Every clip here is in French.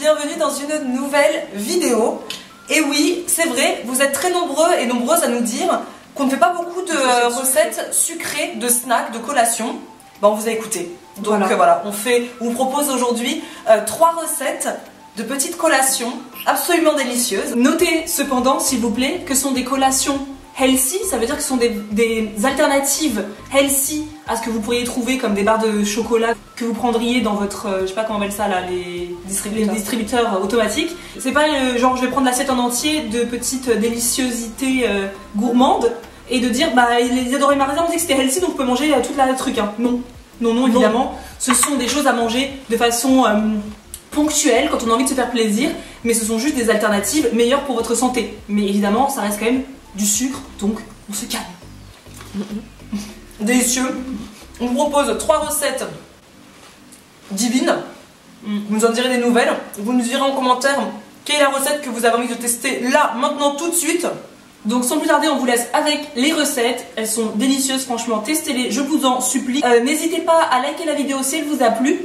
bienvenue dans une nouvelle vidéo. Et oui, c'est vrai, vous êtes très nombreux et nombreuses à nous dire qu'on ne fait pas beaucoup de recettes sucrées, de snacks, de collations. Ben, on vous a écouté. Donc voilà, on vous propose aujourd'hui 3 recettes de petites collations absolument délicieuses. Notez cependant, s'il vous plaît, que ce sont des collations healthy, ça veut dire que ce sont des alternatives healthy à ce que vous pourriez trouver comme des barres de chocolat que vous prendriez dans votre, je sais pas comment on appelle ça là, les distributeurs automatiques. C'est pas genre je vais prendre l'assiette en entier de petites déliciosités gourmandes et de dire bah Isadora et Marisa ont dit que c'était healthy donc vous pouvez manger toute la truc. Hein. Non, non, non, évidemment, ce sont des choses à manger de façon ponctuelle quand on a envie de se faire plaisir, mais ce sont juste des alternatives meilleures pour votre santé. Mais évidemment, ça reste quand même du sucre, donc on se calme. Délicieux. On vous propose 3 recettes divines. Vous nous en direz des nouvelles. Vous nous direz en commentaire quelle est la recette que vous avez envie de tester là, maintenant, tout de suite. Donc sans plus tarder, on vous laisse avec les recettes. Elles sont délicieuses, franchement, testez-les, je vous en supplie. N'hésitez pas à liker la vidéo si elle vous a plu,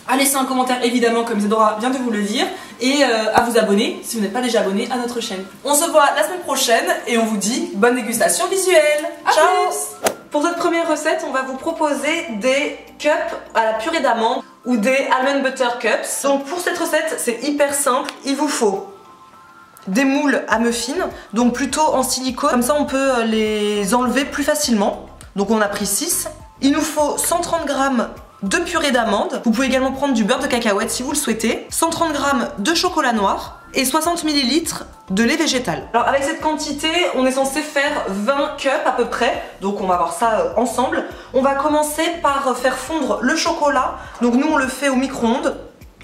à laisser un commentaire évidemment comme Isadora vient de vous le dire, et à vous abonner si vous n'êtes pas déjà abonné à notre chaîne. On se voit la semaine prochaine et on vous dit bonne dégustation visuelle. Ciao. Pour cette première recette, on va vous proposer des cups à la purée d'amande ou des almond butter cups. Donc pour cette recette, c'est hyper simple. Il vous faut des moules à muffins, donc plutôt en silicone, comme ça on peut les enlever plus facilement. Donc on a pris 6. Il nous faut 130 g de purée d'amande. Vous pouvez également prendre du beurre de cacahuète si vous le souhaitez, 130 g de chocolat noir et 60 ml de lait végétal. Alors avec cette quantité, on est censé faire 20 cups à peu près, donc on va voir ça ensemble. On va commencer par faire fondre le chocolat, donc nous on le fait au micro-ondes,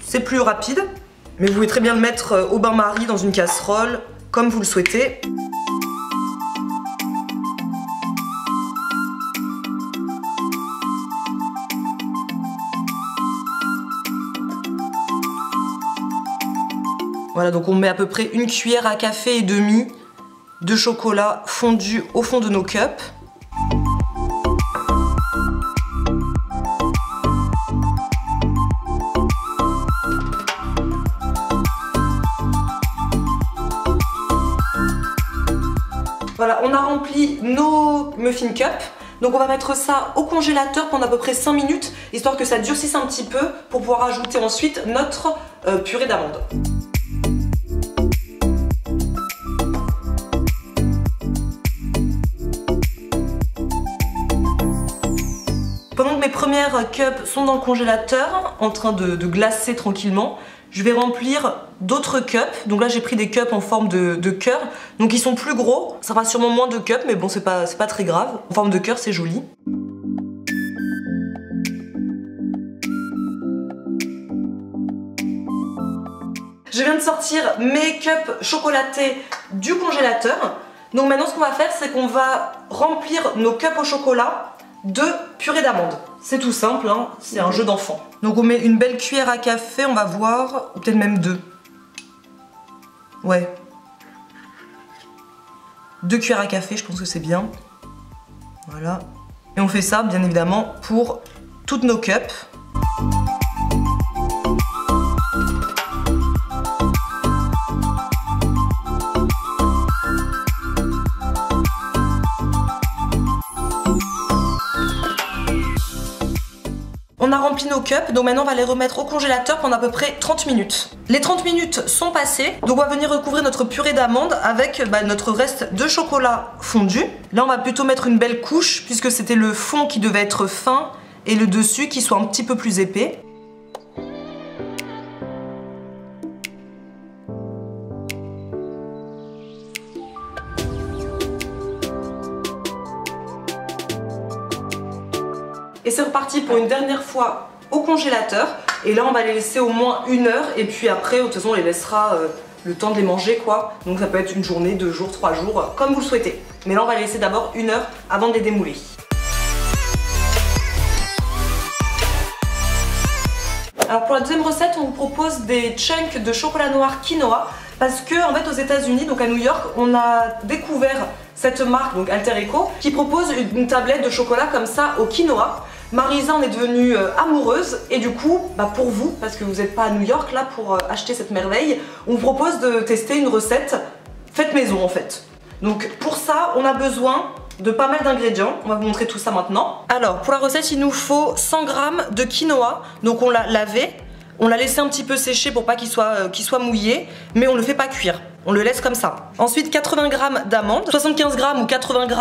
c'est plus rapide, mais vous pouvez très bien le mettre au bain-marie dans une casserole, comme vous le souhaitez. Voilà, donc on met à peu près 1 cuillère à café et demi de chocolat fondu au fond de nos cups. Voilà, on a rempli nos muffin cups. Donc on va mettre ça au congélateur pendant à peu près 5 minutes, histoire que ça durcisse un petit peu pour pouvoir ajouter ensuite notre purée d'amande. Pendant que mes premières cups sont dans le congélateur, en train de glacer tranquillement, je vais remplir d'autres cups. Donc là j'ai pris des cups en forme de cœur, donc ils sont plus gros. Ça fera sûrement moins de cups, mais bon c'est pas très grave. En forme de cœur c'est joli. Je viens de sortir mes cups chocolatés du congélateur. Donc maintenant ce qu'on va faire, c'est qu'on va remplir nos cups au chocolat de purée d'amande. C'est tout simple, hein, c'est un jeu d'enfant. Donc on met une belle cuillère à café, on va voir, ou peut-être même 2. Ouais. 2 cuillères à café, je pense que c'est bien. Voilà. Et on fait ça, bien évidemment, pour toutes nos cups. On a rempli nos cups, donc maintenant on va les remettre au congélateur pendant à peu près 30 minutes. Les 30 minutes sont passées, donc on va venir recouvrir notre purée d'amande avec notre reste de chocolat fondu. Là on va plutôt mettre une belle couche, puisque c'était le fond qui devait être fin et le dessus qui soit un petit peu plus épais. Et c'est reparti pour une dernière fois au congélateur. Et là on va les laisser au moins 1 heure. Et puis après, de toute façon on les laissera le temps de les manger quoi. Donc ça peut être 1 journée, 2 jours, 3 jours, comme vous le souhaitez. Mais là on va les laisser d'abord 1 heure avant de les démouler. Alors pour la deuxième recette, on vous propose des chunks de chocolat noir quinoa. Parce que en fait aux États-Unis, donc à New York, on a découvert cette marque, donc Alter Eco, qui propose une tablette de chocolat comme ça au quinoa. Marisa en est devenue amoureuse et du coup, pour vous, parce que vous n'êtes pas à New York là pour acheter cette merveille, on vous propose de tester une recette faite maison en fait. Donc pour ça, on a besoin de pas mal d'ingrédients, on va vous montrer tout ça maintenant. Alors pour la recette, il nous faut 100 g de quinoa, donc on l'a lavé, on l'a laissé un petit peu sécher pour pas qu'il soit mouillé, mais on le fait pas cuire. On le laisse comme ça. Ensuite 80 g d'amandes, 75 g ou 80 g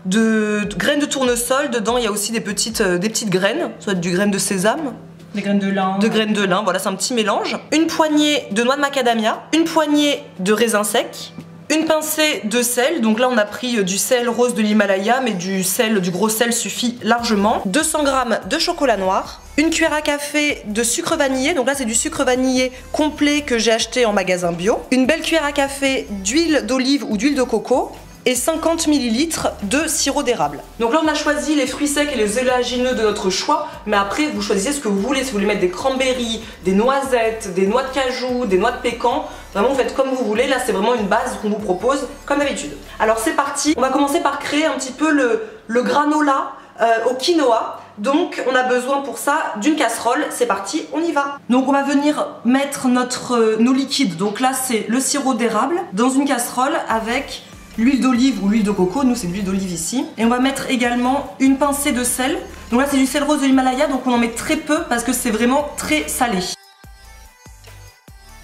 de graines de tournesol. Dedans il y a aussi des petites graines, soit du graine de sésame. Des graines de lin. De graines de lin, voilà, c'est un petit mélange. Une poignée de noix de macadamia, une poignée de raisins secs, une pincée de sel, donc là on a pris du sel rose de l'Himalaya, mais du gros sel suffit largement. 200 g de chocolat noir, une cuillère à café de sucre vanillé, donc là c'est du sucre vanillé complet que j'ai acheté en magasin bio, une belle cuillère à café d'huile d'olive ou d'huile de coco, et 50 ml de sirop d'érable. Donc là on a choisi les fruits secs et les oléagineux de notre choix, mais après vous choisissez ce que vous voulez. Si vous voulez mettre des cranberries, des noisettes, des noix de cajou, des noix de pécan, vraiment vous faites comme vous voulez. Là c'est vraiment une base qu'on vous propose comme d'habitude. Alors c'est parti, on va commencer par créer un petit peu le granola au quinoa. Donc on a besoin pour ça d'une casserole, c'est parti, on y va. Donc on va venir mettre nos liquides, donc là c'est le sirop d'érable dans une casserole avec l'huile d'olive ou l'huile de coco, nous c'est de l'huile d'olive ici. Et on va mettre également une pincée de sel. Donc là c'est du sel rose de l'Himalaya, donc on en met très peu parce que c'est vraiment très salé.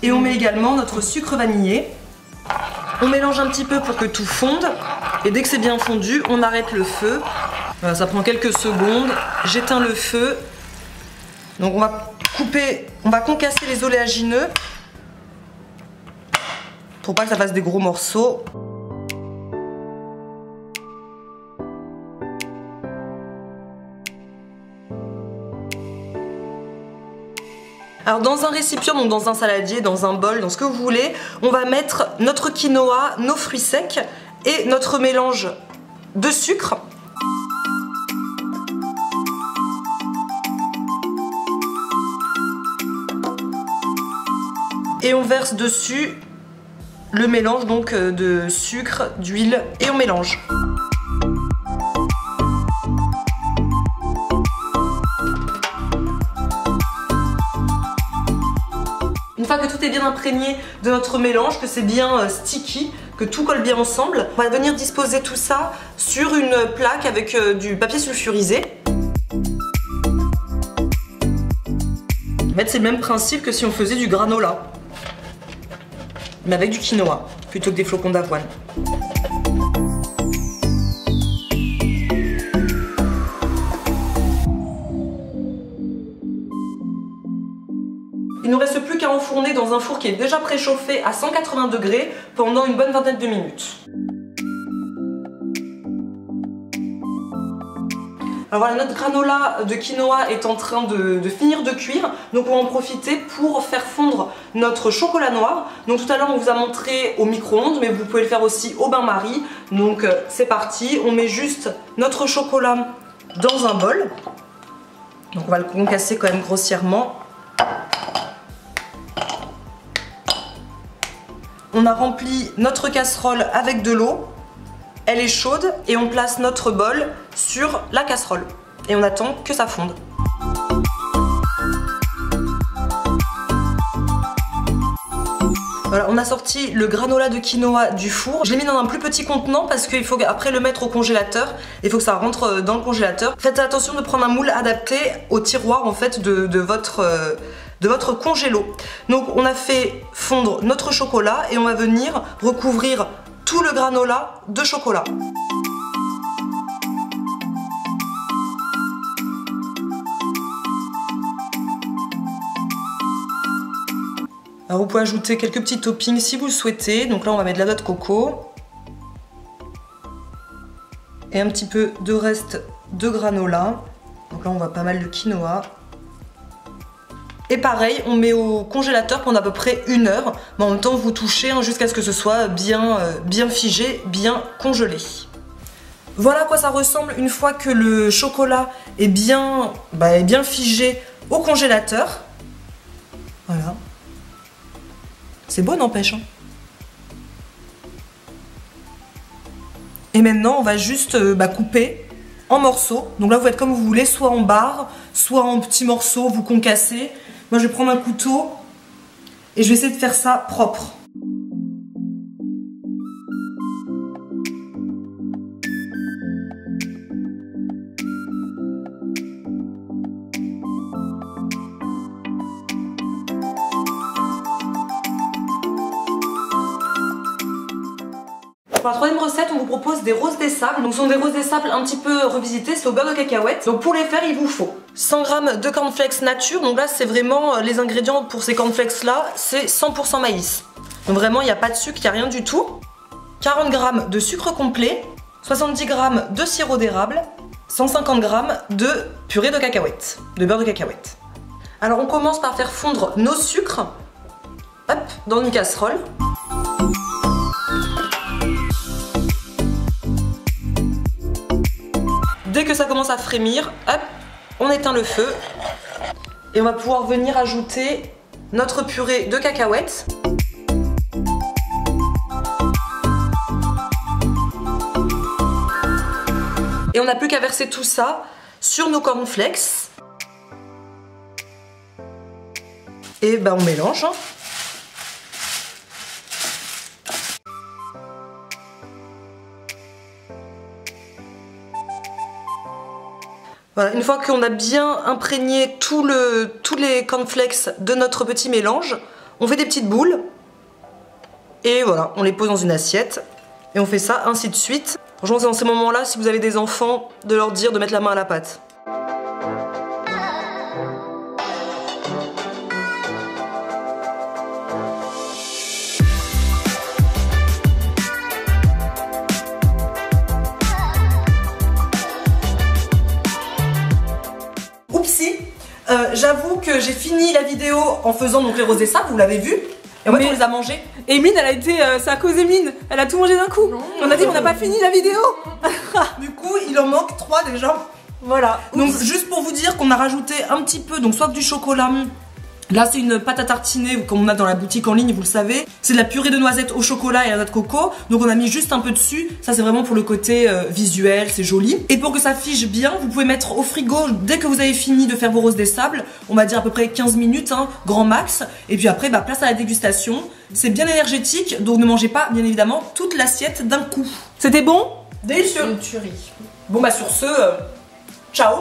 Et on met également notre sucre vanillé. On mélange un petit peu pour que tout fonde. Et dès que c'est bien fondu, on arrête le feu. Voilà, ça prend quelques secondes. J'éteins le feu. Donc on va concasser les oléagineux pour pas que ça fasse des gros morceaux. Alors dans un récipient, donc dans un saladier, dans un bol, dans ce que vous voulez, on va mettre notre quinoa, nos fruits secs et notre mélange de sucre. Et on verse dessus le mélange donc de sucre, d'huile et on mélange. Une fois que tout est bien imprégné de notre mélange, que c'est bien sticky, que tout colle bien ensemble, on va venir disposer tout ça sur une plaque avec du papier sulfurisé. En fait, c'est le même principe que si on faisait du granola, mais avec du quinoa plutôt que des flocons d'avoine. Il ne nous reste plus qu'à enfourner dans un four qui est déjà préchauffé à 180 degrés pendant une bonne vingtaine de minutes. Alors voilà, notre granola de quinoa est en train de finir de cuire, donc on va en profiter pour faire fondre notre chocolat noir. Donc tout à l'heure on vous a montré au micro-ondes, mais vous pouvez le faire aussi au bain-marie. Donc c'est parti, on met juste notre chocolat dans un bol. Donc on va le concasser quand même grossièrement. On a rempli notre casserole avec de l'eau, elle est chaude et on place notre bol sur la casserole et on attend que ça fonde. Voilà, on a sorti le granola de quinoa du four. Je l'ai mis dans un plus petit contenant parce qu'il faut après le mettre au congélateur. Il faut que ça rentre dans le congélateur. Faites attention de prendre un moule adapté au tiroir en fait de votre congélo. Donc on a fait fondre notre chocolat et on va venir recouvrir tout le granola de chocolat. Alors vous pouvez ajouter quelques petits toppings si vous le souhaitez. Donc là on va mettre de la noix de coco et un petit peu de reste de granola. Donc là on voit pas mal de quinoa. Et pareil, on met au congélateur pendant à peu près 1 heure. Mais en même temps, vous touchez jusqu'à ce que ce soit bien figé, bien congelé. Voilà à quoi ça ressemble une fois que le chocolat est bien figé au congélateur. Voilà. C'est beau, n'empêche. Et maintenant, on va juste couper en morceaux. Donc là vous faites comme vous voulez, soit en barres, soit en petits morceaux, vous concassez. Moi je vais prendre un couteau et je vais essayer de faire ça propre. Pour la troisième recette, on vous propose des roses des sables. Donc ce sont des roses des sables un petit peu revisitées, c'est au beurre de cacahuète. Donc pour les faire, il vous faut 100 g de cornflakes nature. Donc là, c'est vraiment les ingrédients pour ces cornflakes là, c'est 100% maïs. Donc vraiment, il n'y a pas de sucre, il n'y a rien du tout. 40 g de sucre complet, 70 g de sirop d'érable, 150 g de purée de cacahuètes, de beurre de cacahuète. Alors on commence par faire fondre nos sucres, hop, dans une casserole. Dès que ça commence à frémir, hop, on éteint le feu et on va pouvoir venir ajouter notre purée de cacahuètes. Et on n'a plus qu'à verser tout ça sur nos cornflakes. Et ben on mélange. Voilà, une fois qu'on a bien imprégné tous les cornflakes de notre petit mélange, on fait des petites boules et voilà, on les pose dans une assiette et on fait ça ainsi de suite. Franchement, c'est dans ces moments-là, si vous avez des enfants, de leur dire de mettre la main à la pâte. J'avoue que j'ai fini la vidéo en faisant donc les roses des sables, vous l'avez vu. Et en fait on les a mangés. Et Mine, elle a été, c'est à cause d'Emine, elle a tout mangé d'un coup. On a dit on n'a pas fini la vidéo. Du coup il en manque 3 déjà. Voilà. Donc juste pour vous dire qu'on a rajouté un petit peu, donc soit du chocolat. Là c'est une pâte à tartiner comme on a dans la boutique en ligne, vous le savez. C'est de la purée de noisettes au chocolat et à la noix de coco. Donc on a mis juste un peu dessus. Ça c'est vraiment pour le côté visuel, c'est joli. Et pour que ça fige bien, vous pouvez mettre au frigo dès que vous avez fini de faire vos roses des sables. On va dire à peu près 15 minutes, hein, grand max. Et puis après, bah, place à la dégustation. C'est bien énergétique, donc ne mangez pas bien évidemment toute l'assiette d'un coup. C'était bon? Délicieux. Une tuerie. Bon bah sur ce, ciao.